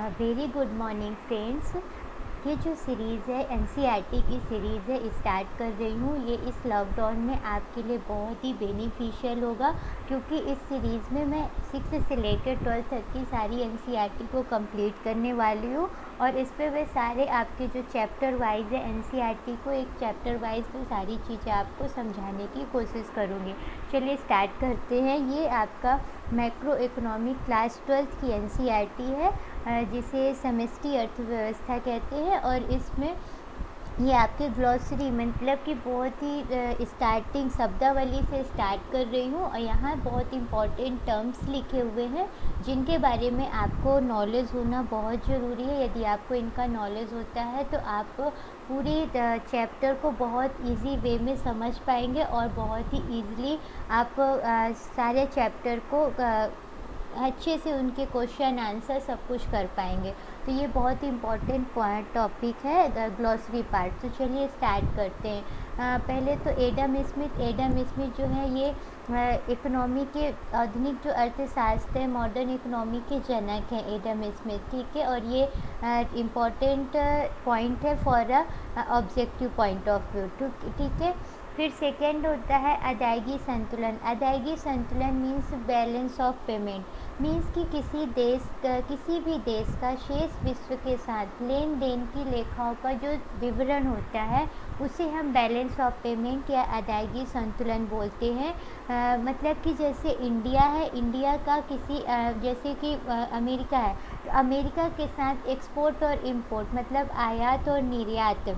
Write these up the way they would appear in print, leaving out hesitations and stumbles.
Very good morning friends. ये जो series है एनसीईआरटी की सीरीज़ है स्टार्ट कर रही हूँ। ये इस लॉकडाउन में आपके लिए बहुत ही बेनिफिशियल होगा, क्योंकि इस सीरीज़ में मैं 6 से लेकर 12 तक की सारी एनसीईआरटी को कंप्लीट करने वाली हूँ। और इस पे वे सारे आपके जो चैप्टर वाइज है एनसीईआरटी को एक चैप्टर वाइज में सारी चीज़ें आपको समझाने की कोशिश करूँगी। चलिए स्टार्ट करते हैं। ये आपका मैक्रो इकोनॉमिक क्लास 12th की एनसीईआरटी है, जिसे समष्टि अर्थव्यवस्था कहते हैं। और इसमें ये आपके ग्लॉसरी मतलब कि बहुत ही स्टार्टिंग शब्दावली से स्टार्ट कर रही हूँ। और यहाँ बहुत इंपॉर्टेंट टर्म्स लिखे हुए हैं जिनके बारे में आपको नॉलेज होना बहुत ज़रूरी है। यदि आपको इनका नॉलेज होता है तो आप पूरी चैप्टर को बहुत इजी वे में समझ पाएंगे और बहुत ही ईज़िली आप सारे चैप्टर को अच्छे से उनके क्वेश्चन आंसर सब कुछ कर पाएंगे। तो ये बहुत ही इम्पॉर्टेंट टॉपिक है ग्लॉसरी पार्ट। तो चलिए स्टार्ट करते हैं। पहले तो एडम स्मिथ जो है ये इकोनॉमी के आधुनिक जो अर्थशास्त्र है मॉडर्न इकोनॉमी के जनक हैं एडम स्मिथ, ठीक है। और ये इम्पॉर्टेंट पॉइंट है for objective point of view, ठीक है। फिर सेकेंड होता है अदायगी संतुलन। अदायगी संतुलन means balance of payment, means कि किसी भी देश का शेष विश्व के साथ लेन देन की लेखाओं का जो विवरण होता है उसे हम बैलेंस ऑफ पेमेंट या अदायगी संतुलन बोलते हैं। मतलब कि जैसे इंडिया है, इंडिया का किसी जैसे कि अमेरिका है, तो अमेरिका के साथ एक्सपोर्ट और इम्पोर्ट मतलब आयात और निर्यात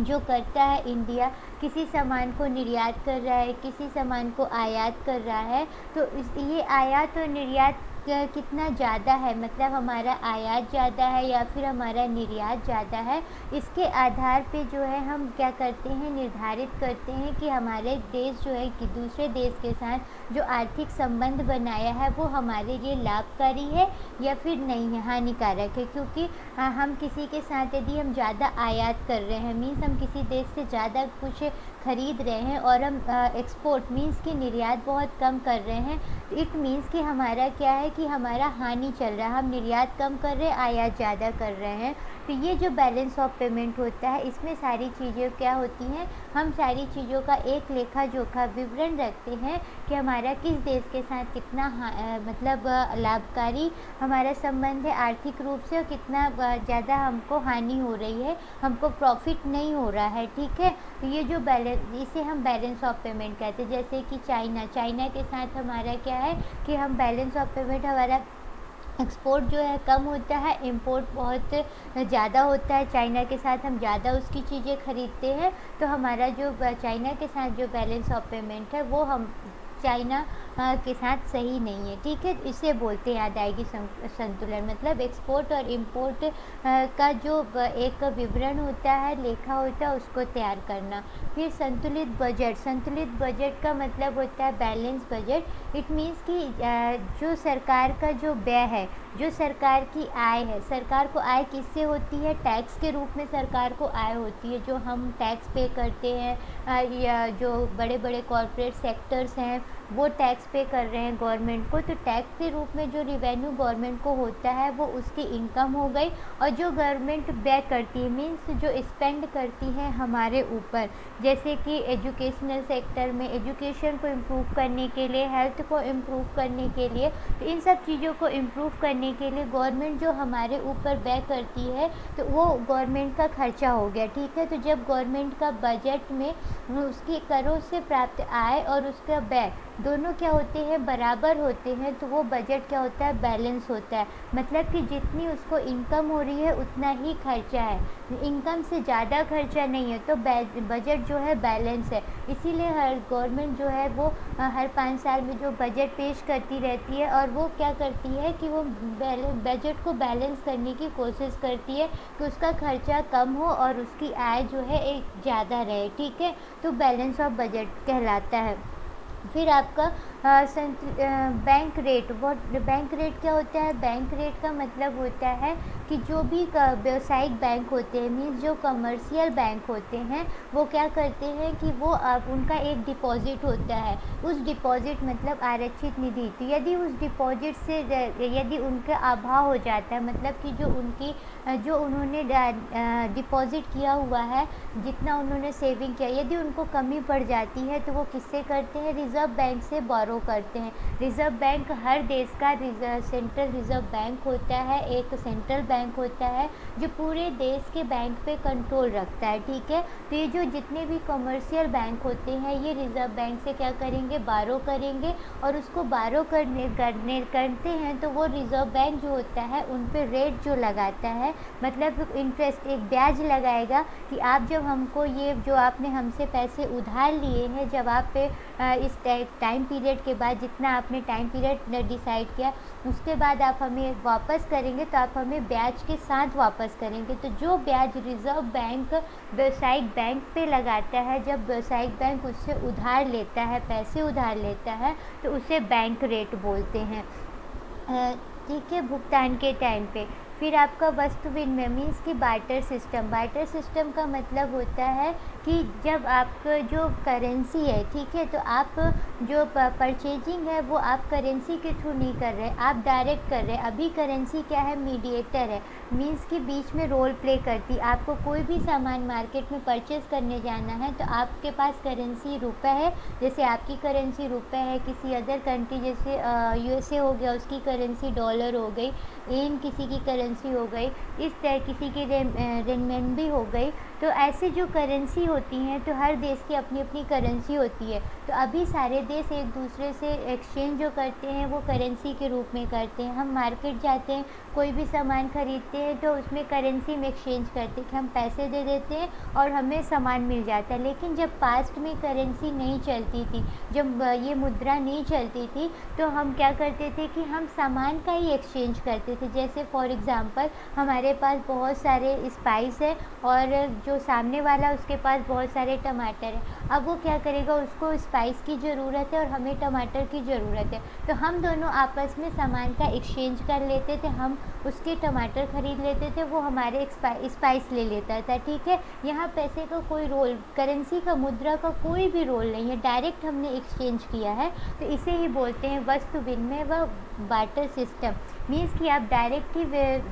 जो करता है इंडिया, किसी सामान को निर्यात कर रहा है, किसी सामान को आयात कर रहा है, तो ये आयात और निर्यात कितना ज़्यादा है, मतलब हमारा आयात ज़्यादा है या फिर हमारा निर्यात ज़्यादा है, इसके आधार पे जो है हम क्या करते हैं निर्धारित करते हैं कि हमारे देश जो है कि दूसरे देश के साथ जो आर्थिक संबंध बनाया है वो हमारे लिए लाभकारी है या फिर नहीं है, हानिकारक है। क्योंकि हम किसी के साथ यदि हम ज़्यादा आयात कर रहे हैं मीन्स हम किसी देश से ज़्यादा कुछ खरीद रहे हैं और हम एक्सपोर्ट मीन्स कि निर्यात बहुत कम कर रहे हैं, तो इट मीन्स कि हमारा क्या है कि हमारा हानि चल रहा है, हम निर्यात कम कर रहे हैं आयात ज़्यादा कर रहे हैं। तो ये जो बैलेंस ऑफ पेमेंट होता है इसमें सारी चीज़ें क्या होती हैं, हम सारी चीज़ों का एक लेखा जोखा विवरण रखते हैं कि हमारा किस देश के साथ कितना मतलब लाभकारी हमारा संबंध है आर्थिक रूप से, और कितना ज़्यादा हमको हानि हो रही है, हमको प्रॉफिट नहीं हो रहा है, ठीक है। तो ये जो इसे हम बैलेंस ऑफ पेमेंट कहते हैं। जैसे कि चाइना के साथ हमारा क्या है कि हम बैलेंस ऑफ पेमेंट हमारा एक्सपोर्ट जो है कम होता है, इंपोर्ट बहुत ज़्यादा होता है, चाइना के साथ हम ज़्यादा उसकी चीज़ें खरीदते हैं, तो हमारा जो चाइना के साथ जो बैलेंस ऑफ पेमेंट है वो हम चाइना के साथ सही नहीं है, ठीक है। इसे बोलते हैं अदायगी संतुलन, मतलब एक्सपोर्ट और इंपोर्ट का जो एक विवरण होता है लेखा होता है उसको तैयार करना। फिर संतुलित बजट का मतलब होता है बैलेंस बजट। इट मीन्स कि जो सरकार का जो व्यय है, जो सरकार की आय है, सरकार को आय किससे होती है, टैक्स के रूप में सरकार को आय होती है, जो हम टैक्स पे करते हैं या जो बड़े बड़े कॉरपोरेट सेक्टर्स हैं वो टैक्स पे कर रहे हैं गवर्नमेंट को, तो टैक्स के रूप में जो रिवेन्यू गवर्नमेंट को होता है वो उसकी इनकम हो गई। और जो गवर्नमेंट व्यय करती है मीन्स जो स्पेंड करती है हमारे ऊपर, जैसे कि एजुकेशनल सेक्टर में एजुकेशन को इम्प्रूव करने के लिए, हेल्थ को इम्प्रूव करने के लिए, तो इन सब चीज़ों को इम्प्रूव करने के लिए गवर्नमेंट जो हमारे ऊपर व्यय करती है तो वो गवर्नमेंट का खर्चा हो गया, ठीक है। तो जब गवर्नमेंट का बजट में उसकी करों से प्राप्त आय और उसका व्यय दोनों क्या होते हैं बराबर होते हैं, तो वो बजट क्या होता है बैलेंस होता है। मतलब कि जितनी उसको इनकम हो रही है उतना ही खर्चा है, इनकम से ज़्यादा खर्चा नहीं है, तो बजट जो है बैलेंस है। इसीलिए हर गवर्नमेंट जो है वो हर 5 साल में जो बजट पेश करती रहती है और वो क्या करती है कि वो बजट को बैलेंस करने की कोशिश करती है कि उसका खर्चा कम हो और उसकी आय जो है एक ज़्यादा रहे, ठीक है। तो बैलेंस ऑफ बजट कहलाता है। फिर आपका बैंक रेट। बैंक रेट क्या होता है? बैंक रेट का मतलब होता है कि जो भी व्यावसायिक बैंक होते हैं, मीन्स जो कमर्शियल बैंक होते हैं, वो क्या करते हैं कि वो उनका एक डिपॉज़िट होता है। उस डिपॉज़िट मतलब आरक्षित निधि, तो यदि उस डिपॉज़िट से यदि उनका अभाव हो जाता है, मतलब कि जो उनकी जो उन्होंने डिपॉज़िट किया हुआ है, जितना उन्होंने सेविंग किया, यदि उनको कमी पड़ जाती है, तो वो किससे करते हैं? रिज़र्व बैंक से बोरो करते हैं। रिज़र्व बैंक हर देश का सेंट्रल रिज़र्व बैंक होता है, एक सेंट्रल बैंक होता है जो पूरे देश के बैंक पे कंट्रोल रखता है, ठीक है। तो ये जो जितने भी कमर्शियल बैंक होते हैं, ये रिज़र्व बैंक से क्या करेंगे? बारो करेंगे, और उसको बारो करते हैं तो वो रिज़र्व बैंक जो होता है उन पे रेट जो लगाता है, मतलब इंटरेस्ट, एक ब्याज लगाएगा कि आप जब हमको ये जो आपने हमसे पैसे उधार लिए हैं, जब आप पे इस टाइम पीरियड के बाद, जितना आपने टाइम पीरियड डिसाइड किया, उसके बाद आप हमें वापस करेंगे, तो आप हमें ब्याज के साथ वापस करेंगे। तो जो ब्याज रिज़र्व बैंक व्यावसायिक बैंक पे लगाता है, जब व्यावसायिक बैंक उससे उधार लेता है, पैसे उधार लेता है, तो उसे बैंक रेट बोलते हैं, ठीक है, भुगतान के टाइम पे। फिर आपका वस्तु विनिमय मीन्स कि बार्टर सिस्टम। बार्टर सिस्टम का मतलब होता है कि जब आपका जो करेंसी है, ठीक है, तो आप जो परचेजिंग है वो आप करेंसी के थ्रू नहीं कर रहे, आप डायरेक्ट कर रहे हैं। अभी करेंसी क्या है? मीडिएटर है, मीन्स कि बीच में रोल प्ले करती। आपको कोई भी सामान मार्केट में परचेज़ करने जाना है, तो आपके पास करेंसी रुपए है, जैसे आपकी करेंसी रुपए है, किसी अदर कंट्री जैसे यूएसए हो गया, उसकी करेंसी डॉलर हो गई, किसी की करेंसी हो गई, इस तरह किसी की रेनमिनबी हो गई। तो ऐसे जो करेंसी होती हैं, तो हर देश की अपनी अपनी करेंसी होती है। तो अभी सारे देश एक दूसरे से एक्सचेंज जो करते हैं वो करेंसी के रूप में करते हैं। हम मार्केट जाते हैं, कोई भी सामान खरीदते हैं, तो उसमें करेंसी में एक्सचेंज करते हैं कि हम पैसे दे देते हैं और हमें सामान मिल जाता है। लेकिन जब पास्ट में करेंसी नहीं चलती थी, जब ये मुद्रा नहीं चलती थी, तो हम क्या करते थे कि हम सामान का ही एक्सचेंज करते थे। जैसे फॉर एग्ज़ाम्पल हमारे पास बहुत सारे स्पाइस है और जो सामने वाला उसके पास बहुत सारे टमाटर है। अब वो क्या करेगा? उसको स्पाइस की ज़रूरत है और हमें टमाटर की ज़रूरत है, तो हम दोनों आपस में सामान का एक्सचेंज कर लेते थे। हम उसके टमाटर ख़रीद लेते थे, वो हमारे स्पाइस ले लेता था, ठीक है। यहाँ पैसे का कोई रोल, करेंसी का, मुद्रा का कोई भी रोल नहीं है, डायरेक्ट हमने एक्सचेंज किया है। तो इसे ही बोलते हैं वस्तु विनिमय व बार्टर सिस्टम। मीन्स कि आप डायरेक्ट ही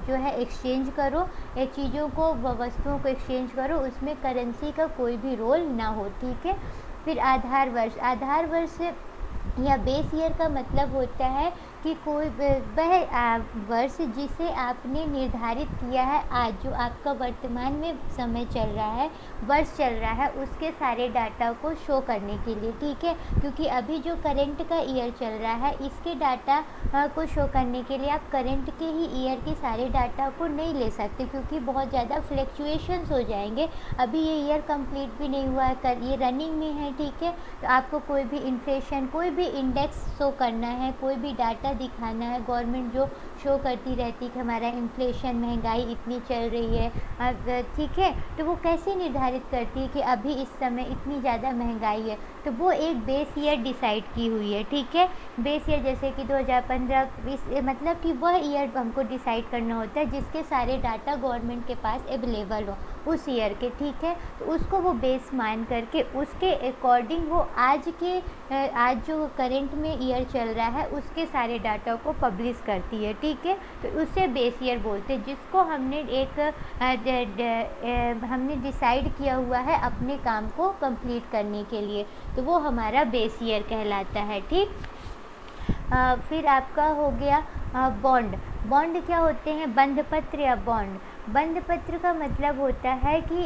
जो है एक्सचेंज करो, ये चीज़ों को, वस्तुओं को एक्सचेंज करो, उसमें करेंसी का कोई भी रोल ना हो, ठीक है। फिर आधार वर्ष। आधार वर्ष या बेस ईयर का मतलब होता है कि कोई वह वर्ष जिसे आपने निर्धारित किया है, आज जो आपका वर्तमान में समय चल रहा है, वर्ष चल रहा है, उसके सारे डाटा को शो करने के लिए, ठीक है। क्योंकि अभी जो करंट का ईयर चल रहा है, इसके डाटा को शो करने के लिए आप करंट के ही ईयर के सारे डाटा को नहीं ले सकते, क्योंकि बहुत ज़्यादा फ्लक्चुएशंस हो जाएंगे। अभी ये ईयर कंप्लीट भी नहीं हुआ है, ये रनिंग में है, ठीक है। तो आपको कोई भी इन्फ्लेशन, कोई भी इंडेक्स शो करना है, कोई भी डाटा दिखाना है, गवर्नमेंट जो शो करती रहती कि हमारा इन्फ्लेशन, महंगाई इतनी चल रही है, ठीक है। तो वो कैसे निर्धारित करती है कि अभी इस समय इतनी ज़्यादा महंगाई है? तो वो एक बेस ईयर डिसाइड की हुई है, ठीक है। बेस ईयर जैसे कि 2015-20, मतलब कि वह ईयर हमको डिसाइड करना होता है जिसके सारे डाटा गवर्नमेंट के पास अवेलेबल हो उस ईयर के, ठीक है। तो उसको वो बेस मान करके उसके अकॉर्डिंग वो आज जो करंट में ईयर चल रहा है उसके सारे डाटा को पब्लिश करती है, ठीक है। तो उसे बेस ईयर बोलते हैं, जिसको हमने हमने डिसाइड किया हुआ है अपने काम को कंप्लीट करने के लिए, तो वो हमारा बेस ईयर कहलाता है, ठीक। फिर आपका हो गया बॉन्ड। बॉन्ड क्या होते हैं? बंध पत्र या बॉन्ड। बंध पत्र का मतलब होता है कि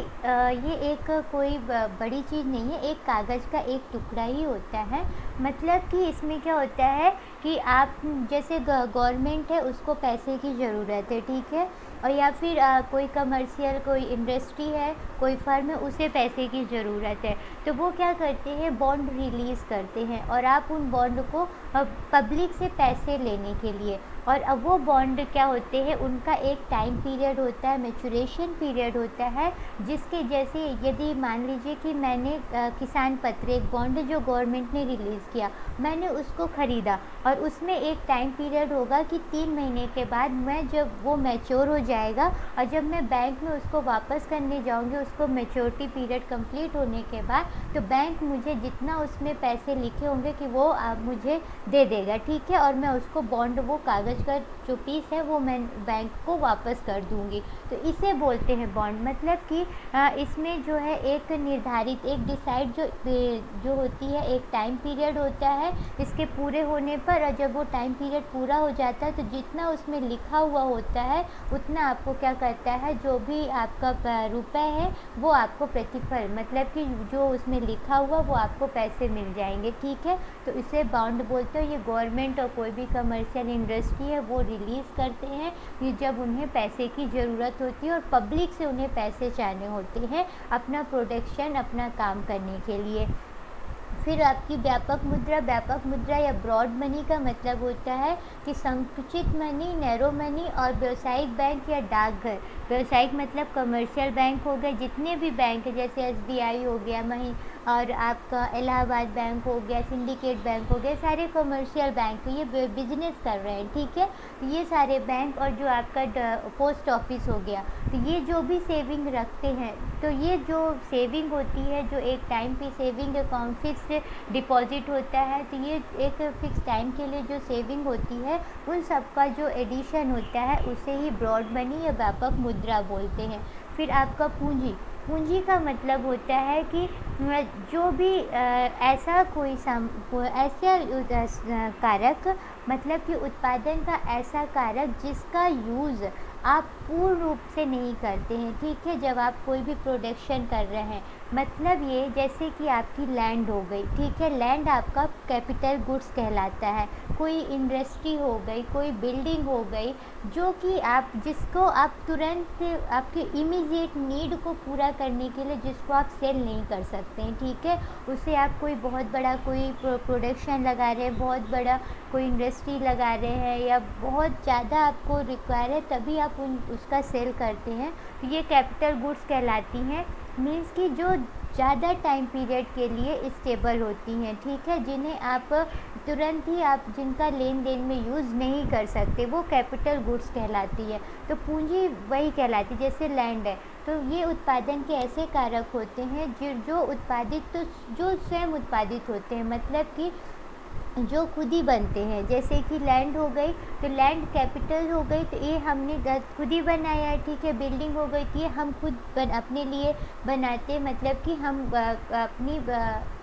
ये एक कोई बड़ी चीज़ नहीं है, एक कागज़ का एक टुकड़ा ही होता है। मतलब कि इसमें क्या होता है कि आप जैसे गवर्नमेंट है, उसको पैसे की ज़रूरत है, ठीक है, और या फिर कोई कमर्शियल, कोई इंडस्ट्री है, कोई फर्म है, उसे पैसे की ज़रूरत है, तो वो क्या करते हैं? बॉन्ड रिलीज़ करते हैं, और आप उन बॉन्ड को पब्लिक से पैसे लेने के लिए, और अब वो बॉन्ड क्या होते हैं? उनका एक टाइम पीरियड होता है, मैच्योरेशन पीरियड होता है, जिसके जैसे यदि मान लीजिए कि मैंने किसान पत्र, एक बॉन्ड जो गवर्नमेंट ने रिलीज़ किया, मैंने उसको ख़रीदा और उसमें एक टाइम पीरियड होगा कि 3 महीने के बाद मैं जब वो मैच्योर हो जाएगा और जब मैं बैंक में उसको वापस करने जाऊँगी, उसको मैच्योरिटी पीरियड कंप्लीट होने के बाद, तो बैंक मुझे जितना उसमें पैसे लिखे होंगे कि वो मुझे दे देगा, ठीक है, और मैं उसको बॉन्ड, वो कागज़ का जो पीस है वो मैं बैंक को वापस कर दूँगी। तो इसे बोलते हैं बॉन्ड। मतलब कि इसमें जो है एक निर्धारित, एक डिसाइड जो होती है, एक टाइम पीरियड होता है इसके पूरे होने पर, और जब वो टाइम पीरियड पूरा हो जाता है तो जितना उसमें लिखा हुआ होता है उतना आपको क्या करता है, जो भी आपका रुपए है वो आपको प्रतिफल, मतलब कि जो उसमें लिखा हुआ वो आपको पैसे मिल जाएंगे, ठीक है। तो इसे बॉन्ड बोलते हैं। ये गवर्नमेंट और कोई भी कमर्शियल इंडस्ट्री है वो रिलीज़ करते हैं ये जब उन्हें पैसे की ज़रूरत होती है और पब्लिक से उन्हें पैसे चाहिए होते हैं अपना प्रोडक्शन, अपना काम करने के लिए। फिर आपकी व्यापक मुद्रा या ब्रॉड मनी का मतलब होता है कि संकुचित मनी, नैरो मनी और व्यावसायिक बैंक या डाकघर। व्यावसायिक मतलब कमर्शियल बैंक हो गए, जितने भी बैंक हैं जैसे एसबीआई हो गया, और आपका इलाहाबाद बैंक हो गया, सिंडिकेट बैंक हो गया, सारे कमर्शियल बैंक, ये बिजनेस कर रहे हैं, ठीक है। तो ये सारे बैंक, और जो आपका पोस्ट ऑफिस हो गया, तो ये जो भी सेविंग रखते हैं, तो ये जो सेविंग होती है, जो एक टाइम पे सेविंग अकाउंट फिक्स डिपॉजिट होता है, तो ये एक फिक्स टाइम के लिए जो सेविंग होती है उन सब का जो एडिशन होता है उसे ही ब्रॉड मनी या व्यापक मुद्रा बोलते हैं। फिर आपका पूंजी का मतलब होता है कि जो भी ऐसा कारक, मतलब कि उत्पादन का ऐसा कारक जिसका यूज़ आप पूर्ण रूप से नहीं करते हैं, ठीक है। जब आप कोई भी प्रोडक्शन कर रहे हैं, मतलब ये जैसे कि आपकी लैंड हो गई, ठीक है, लैंड आपका कैपिटल गुड्स कहलाता है। कोई इंडस्ट्री हो गई, कोई बिल्डिंग हो गई, जो कि जिसको आप तुरंत आपके इमीडिएट नीड को पूरा करने के लिए जिसको आप सेल नहीं कर सकते हैं, ठीक है, उसे आप कोई बहुत बड़ा कोई प्रोडक्शन लगा रहे हैं, बहुत बड़ा कोई इंडस्ट्री लगा रहे हैं, या बहुत ज़्यादा आपको रिक्वायर है तभी आप उसका सेल करते हैं, तो ये कैपिटल गुड्स कहलाती हैं। मीन्स कि जो ज़्यादा टाइम पीरियड के लिए स्टेबल होती हैं, ठीक है, जिन्हें आप तुरंत ही आप जिनका लेन देन में यूज़ नहीं कर सकते, वो कैपिटल गुड्स कहलाती है। तो पूंजी वही कहलाती है, जैसे लैंड है, तो ये उत्पादन के ऐसे कारक होते हैं जो स्वयं उत्पादित होते हैं, मतलब कि जो खुद ही बनते हैं। जैसे कि लैंड हो गई, तो लैंड कैपिटल हो गई, तो ये हमने खुद ही बनाया है, ठीक है। बिल्डिंग हो गई, तो ये हम खुद अपने लिए बनाते, मतलब कि हम अपनी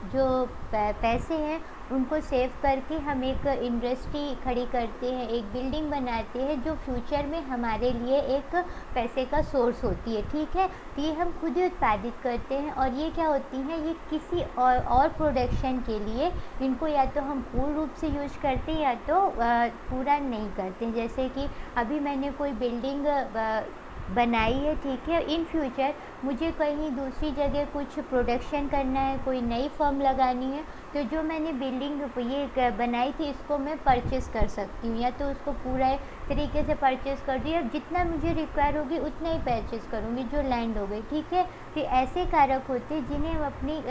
जो पैसे हैं उनको सेव करके हम एक इंडस्ट्री खड़ी करते हैं, एक बिल्डिंग बनाते हैं जो फ्यूचर में हमारे लिए एक पैसे का सोर्स होती है, ठीक है। तो ये हम खुद ही उत्पादित करते हैं, और ये क्या होती हैं, ये किसी और प्रोडक्शन के लिए इनको या तो हम पूर्ण रूप से यूज करते हैं या तो पूरा नहीं करते। जैसे कि अभी मैंने कोई बिल्डिंग बनाई है, ठीक है, इन फ्यूचर मुझे कहीं दूसरी जगह कुछ प्रोडक्शन करना है, कोई नई फर्म लगानी है, तो जो मैंने बिल्डिंग ये बनाई थी इसको मैं परचेज़ कर सकती हूँ, या तो उसको पूरा तरीके से परचेज़ कर दूँ, या जितना मुझे रिक्वायर होगी उतना ही परचेज़ करूँगी, जो लैंड हो गई, ठीक है। तो ऐसे कारक होते हैं जिन्हें हम अपनी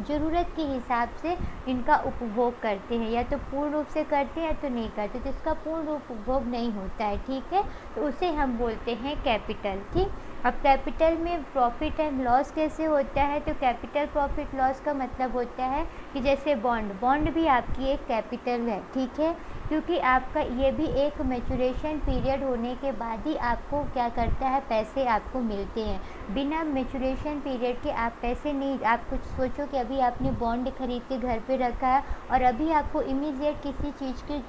ज़रूरत के हिसाब से इनका उपभोग करते हैं, या तो पूर्ण रूप से करते हैं या तो नहीं करते, तो इसका पूर्ण रूप उपभोग नहीं होता है, ठीक है, तो उसे हम बोलते हैं कैपिटल, ठीक। अब कैपिटल में प्रॉफिट एंड लॉस कैसे होता है, तो कैपिटल प्रॉफिट लॉस का मतलब होता है कि जैसे बॉन्ड भी आपकी एक कैपिटल है, ठीक है, क्योंकि आपका ये भी एक मैच्योरेशन पीरियड होने के बाद ही आपको क्या करता है, पैसे आपको मिलते हैं। बिना मैच्योरेशन पीरियड के आप पैसे नहीं, आप कुछ सोचो कि अभी आपने बॉन्ड खरीद के घर पे रखा है और अभी आपको इमीडिएट किसी चीज़ की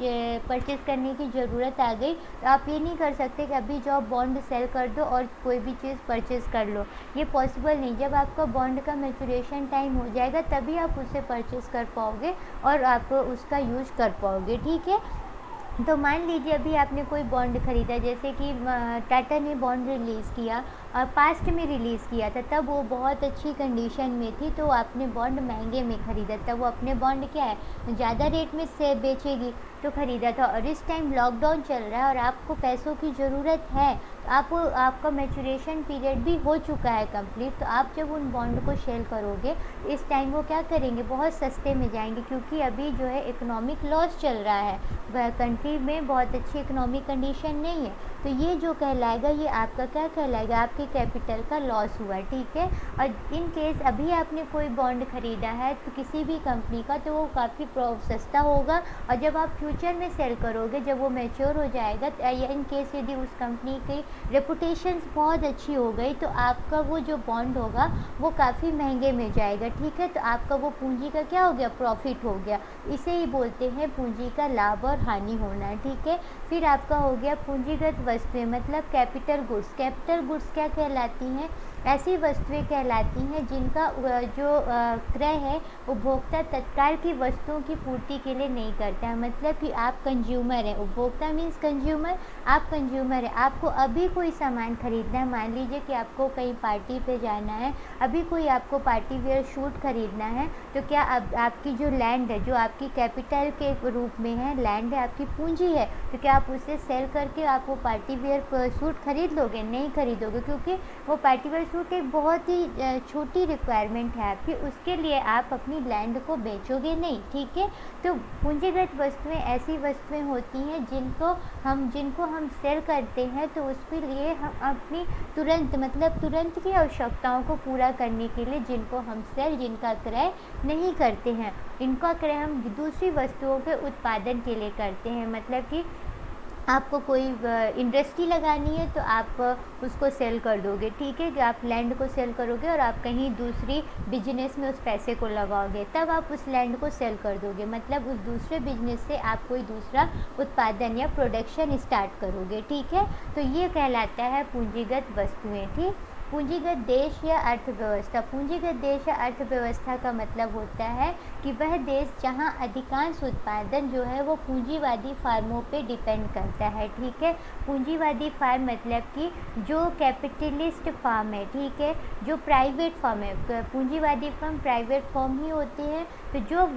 परचेज़ करने की ज़रूरत आ गई, तो आप ये नहीं कर सकते कि अभी जाओ बॉन्ड सेल कर दो और कोई भी चीज़ परचेज़ कर लो, ये पॉसिबल नहीं। जब आपका बॉन्ड का मैच्योरेशन टाइम हो जाएगा तभी आप उसे परचेज़ कर पाओगे और आप उसका यूज़ कर पाओगे, ठीक है। तो मान लीजिए अभी आपने कोई बॉन्ड खरीदा, जैसे कि टाटा ने बॉन्ड रिलीज़ किया और पास्ट में रिलीज़ किया था, तब वो बहुत अच्छी कंडीशन में थी, तो आपने बॉन्ड महंगे में ख़रीदा, तब वो अपने बॉन्ड क्या है ज़्यादा रेट में से बेचेगी, तो ख़रीदा था। और इस टाइम लॉकडाउन चल रहा है और आपको पैसों की ज़रूरत है, तो आपका मैच्योरेशन पीरियड भी हो चुका है कंप्लीट, तो आप जब उन बॉन्ड को सेल करोगे इस टाइम वो क्या करेंगे, बहुत सस्ते में जाएंगे, क्योंकि अभी जो है इकोनॉमिक लॉस चल रहा है, कंट्री में बहुत अच्छी इकोनॉमिक कंडीशन नहीं है, तो ये जो कहलाएगा ये आपका क्या कहलाएगा, आपके कैपिटल का लॉस हुआ, ठीक है। और इन केस अभी आपने कोई बॉन्ड ख़रीदा है तो किसी भी कंपनी का, तो वो काफ़ी सस्ता होगा, और जब आप फ्यूचर में सेल करोगे, जब वो मैच्योर हो जाएगा, या इन केस यदि उस कंपनी की रेपुटेशंस बहुत अच्छी हो गई, तो आपका वो जो बॉन्ड होगा वो काफ़ी महंगे में जाएगा, ठीक है। तो आपका वो पूंजी का क्या हो गया, प्रॉफिट हो गया। इसे ही बोलते हैं पूंजी का लाभ और हानि होना, ठीक है। फिर आपका हो गया पूंजीगत वस्तुएं, मतलब कैपिटल गुड्स। कैपिटल गुड्स क्या कहलाती हैं, ऐसी वस्तुएं कहलाती हैं जिनका जो क्रय है उपभोक्ता तत्काल की वस्तुओं की पूर्ति के लिए नहीं करता है। मतलब कि आप कंज्यूमर हैं, उपभोक्ता मीन्स कंज्यूमर, आप कंज्यूमर हैं, आपको अभी कोई सामान खरीदना है, मान लीजिए कि आपको कहीं पार्टी पे जाना है, अभी कोई आपको पार्टी वेयर शूट खरीदना है, तो क्या आपकी जो लैंड है, जो आपकी कैपिटल के रूप में है, लैंड है, आपकी पूंजी है, तो क्या आप उसे सेल करके आप वो पार्टी वेयर सूट खरीद लोगे, नहीं खरीदोगे, क्योंकि वो पार्टी वेयर सूट एक बहुत ही छोटी रिक्वायरमेंट है आपकी, उसके लिए आप अपनी लैंड को बेचोगे नहीं, ठीक है। तो पूंजीगत वस्तुएं ऐसी वस्तुएं होती हैं जिनको हम सेल करते हैं, तो उसके लिए हम अपनी तुरंत की आवश्यकताओं को पूरा करने के लिए जिनका क्रय नहीं करते हैं, इनका क्रय हम दूसरी वस्तुओं के उत्पादन के लिए करते हैं। मतलब कि आपको कोई इंडस्ट्री लगानी है तो आप उसको सेल कर दोगे, ठीक है, कि आप लैंड को सेल करोगे और आप कहीं दूसरी बिजनेस में उस पैसे को लगाओगे, तब आप उस लैंड को सेल कर दोगे, मतलब उस दूसरे बिजनेस से आप कोई दूसरा उत्पादन या प्रोडक्शन स्टार्ट करोगे, ठीक है। तो ये कहलाता है पूंजीगत वस्तुएं, ठीक। पूंजीगत देश या अर्थव्यवस्था। पूंजीगत देश या अर्थव्यवस्था का मतलब होता है कि वह देश जहां अधिकांश उत्पादन जो है वो पूंजीवादी फार्मों पे डिपेंड करता है, ठीक है। पूंजीवादी फार्म मतलब कि जो कैपिटलिस्ट फार्म है, ठीक है, जो प्राइवेट फार्म है, पूंजीवादी फार्म प्राइवेट फार्म ही होते हैं, तो जो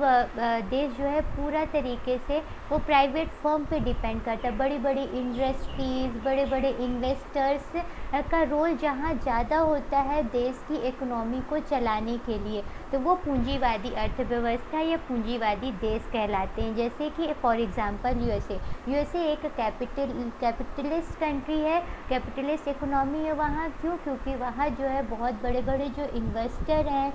देश जो है पूरा तरीके से वो प्राइवेट फर्म पे डिपेंड करता है, बड़ी बड़ी इंडस्ट्रीज़, बड़े बड़े इन्वेस्टर्स का रोल जहाँ ज़्यादा होता है देश की इकोनॉमी को चलाने के लिए, तो वो पूंजीवादी अर्थव्यवस्था या पूंजीवादी देश कहलाते हैं। जैसे कि फॉर एग्जांपल यूएसए एक कैपिटलिस्ट कंट्री है, कैपिटलिस्ट इकोनॉमी है वहाँ। क्यों? क्योंकि वहाँ जो है बहुत बड़े बड़े जो इन्वेस्टर हैं,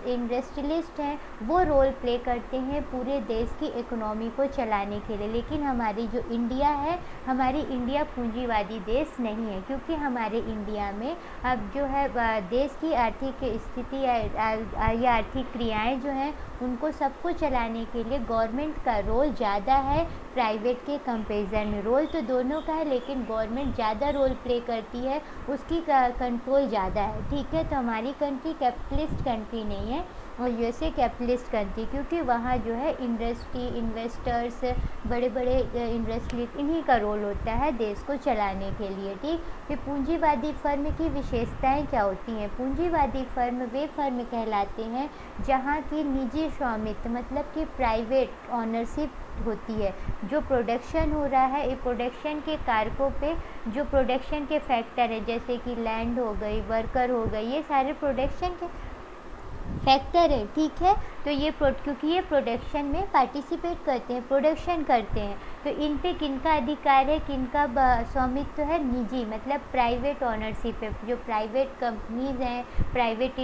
इंडस्ट्रियलिस्ट हैं, वो रोल प्ले करते हैं पूरे देश की इकोनॉमी को चलाने के लिए। लेकिन हमारी जो इंडिया है, हमारी इंडिया पूंजीवादी देश नहीं है, क्योंकि हमारे इंडिया में अब जो है देश की आर्थिक स्थिति या आर्थिक क्रियाएं जो हैं उनको सबको चलाने के लिए गवर्नमेंट का रोल ज़्यादा है प्राइवेट के कंपेरिजन में। रोल तो दोनों का है, लेकिन गवर्नमेंट ज़्यादा रोल प्ले करती है, उसकी कंट्रोल ज़्यादा है, ठीक है। तो हमारी कंट्री कैपिटलिस्ट कंट्री नहीं है और यूएसए कैपिटलिस्ट कंट्री, क्योंकि वहाँ जो है इंडस्ट्री, इन्वेस्टर्स, बड़े बड़े इंडस्ट्री, इन्हीं का रोल होता है देश को चलाने के लिए, ठीक। फिर पूंजीवादी फर्म की विशेषताएं क्या होती हैं? पूंजीवादी फर्म वे फर्म कहलाते हैं जहाँ की निजी स्वामित्व, मतलब कि प्राइवेट ऑनरशिप होती है। जो प्रोडक्शन हो रहा है, ये प्रोडक्शन के कारकों पे, जो प्रोडक्शन के फैक्टर है, जैसे कि लैंड हो गई, वर्कर हो गई, ये सारे प्रोडक्शन के फैक्टर है, ठीक है। तो ये क्योंकि ये प्रोडक्शन में पार्टिसिपेट करते हैं, प्रोडक्शन करते हैं, तो इन पे किनका अधिकार है, किनका स्वामित्व है? निजी, मतलब प्राइवेट ऑनरशिप है। जो प्राइवेट कंपनीज हैं, प्राइवेट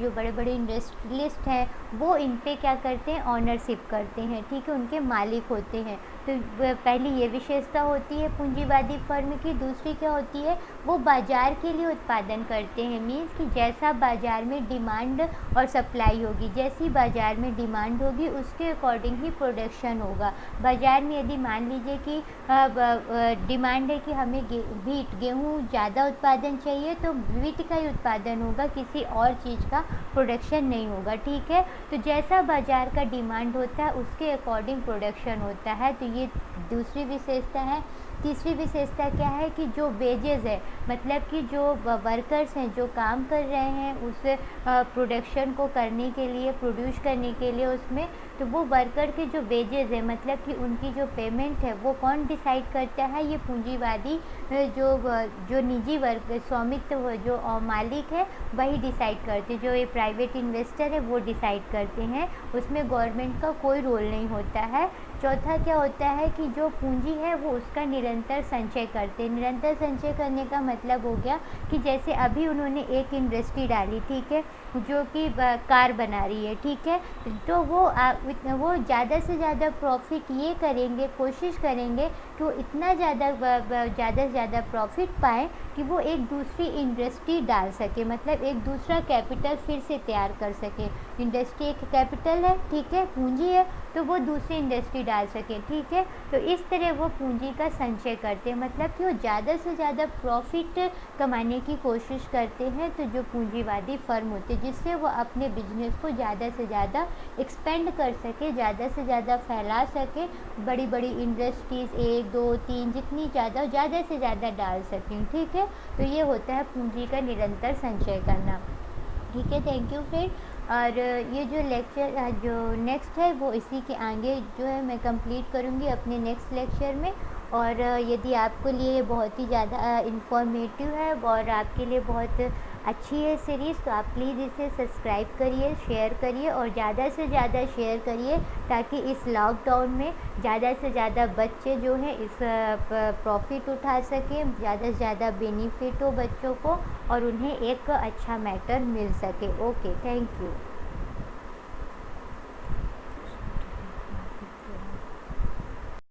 जो बड़े बड़े इंडस्ट्रियलिस्ट हैं, वो इन पे क्या करते हैं? ऑनरशिप करते हैं, ठीक है, उनके मालिक होते हैं। तो पहली ये विशेषता होती है पूंजीवादी फर्म की। दूसरी क्या होती है? वो बाज़ार के लिए उत्पादन करते हैं, मीन्स कि जैसा बाज़ार में डिमांड और सप्लाई होगी। जैसी बाज़ार में डिमांड होगी उसके अकॉर्डिंग ही प्रोडक्शन होगा। बाज़ार में यदि मान लीजिए कि डिमांड है कि हमें गेहूँ ज़्यादा उत्पादन चाहिए, तो व्हीट का ही उत्पादन होगा, किसी और चीज़ का प्रोडक्शन नहीं होगा। ठीक है, तो जैसा बाज़ार का डिमांड होता है उसके अकॉर्डिंग प्रोडक्शन होता है। तो ये दूसरी विशेषता है। तीसरी विशेषता क्या है कि जो वेजेस है, मतलब कि जो वर्कर्स हैं जो काम कर रहे हैं उस प्रोडक्शन को करने के लिए, प्रोड्यूस करने के लिए उसमें, तो वो वर्कर के जो वेजेस है, मतलब कि उनकी जो पेमेंट है, वो कौन डिसाइड करता है? ये पूंजीवादी जो निजी वर्ग स्वामित्व जो मालिक है वही डिसाइड करते हैं। जो ये प्राइवेट इन्वेस्टर है वो डिसाइड करते हैं, उसमें गवर्नमेंट का कोई रोल नहीं होता है। चौथा क्या होता है कि जो पूंजी है वो उसका निरंतर संचय करते हैं। निरंतर संचय करने का मतलब हो गया कि जैसे अभी उन्होंने एक इंडस्ट्री डाली, ठीक है, जो कि कार बना रही है, ठीक है, तो वो ज़्यादा से ज़्यादा प्रॉफिट ये करेंगे, कोशिश करेंगे कि वो इतना ज़्यादा से ज़्यादा प्रॉफिट पाएँ कि वो एक दूसरी इंडस्ट्री डाल सके, मतलब एक दूसरा कैपिटल फिर से तैयार कर सके। इंडस्ट्री एक कैपिटल है, ठीक है, पूंजी है, तो वो दूसरी इंडस्ट्री डाल सके, ठीक है। तो इस तरह वो पूंजी का संचय करते हैं, मतलब कि वो ज़्यादा से ज़्यादा प्रॉफिट कमाने की कोशिश करते हैं। तो जो पूंजीवादी फर्म होते हैं, जिससे वो अपने बिजनेस को ज़्यादा से ज़्यादा एक्सपेंड कर सके, ज़्यादा से ज़्यादा फैला सके, बड़ी बड़ी इंडस्ट्रीज़ 1 2 3 जितनी ज़्यादा से ज़्यादा डाल सकें, ठीक है। तो ये होता है पूंजी का निरंतर संचय करना, ठीक है। Thank you friend. और ये जो लेक्चर जो नेक्स्ट है वो इसी के आगे जो है मैं कंप्लीट करूँगी अपने नेक्स्ट लेक्चर में। और यदि आपके लिए बहुत ही ज़्यादा इंफॉर्मेटिव है और आपके लिए बहुत अच्छी है सीरीज़, तो आप प्लीज़ इसे सब्सक्राइब करिए, शेयर करिए और ज़्यादा से ज़्यादा शेयर करिए, ताकि इस लॉकडाउन में ज़्यादा से ज़्यादा बच्चे जो हैं इस प्रॉफिट उठा सकें, ज़्यादा से ज़्यादा बेनिफिट हो बच्चों को और उन्हें एक अच्छा मैटर मिल सके। Okay, thank you.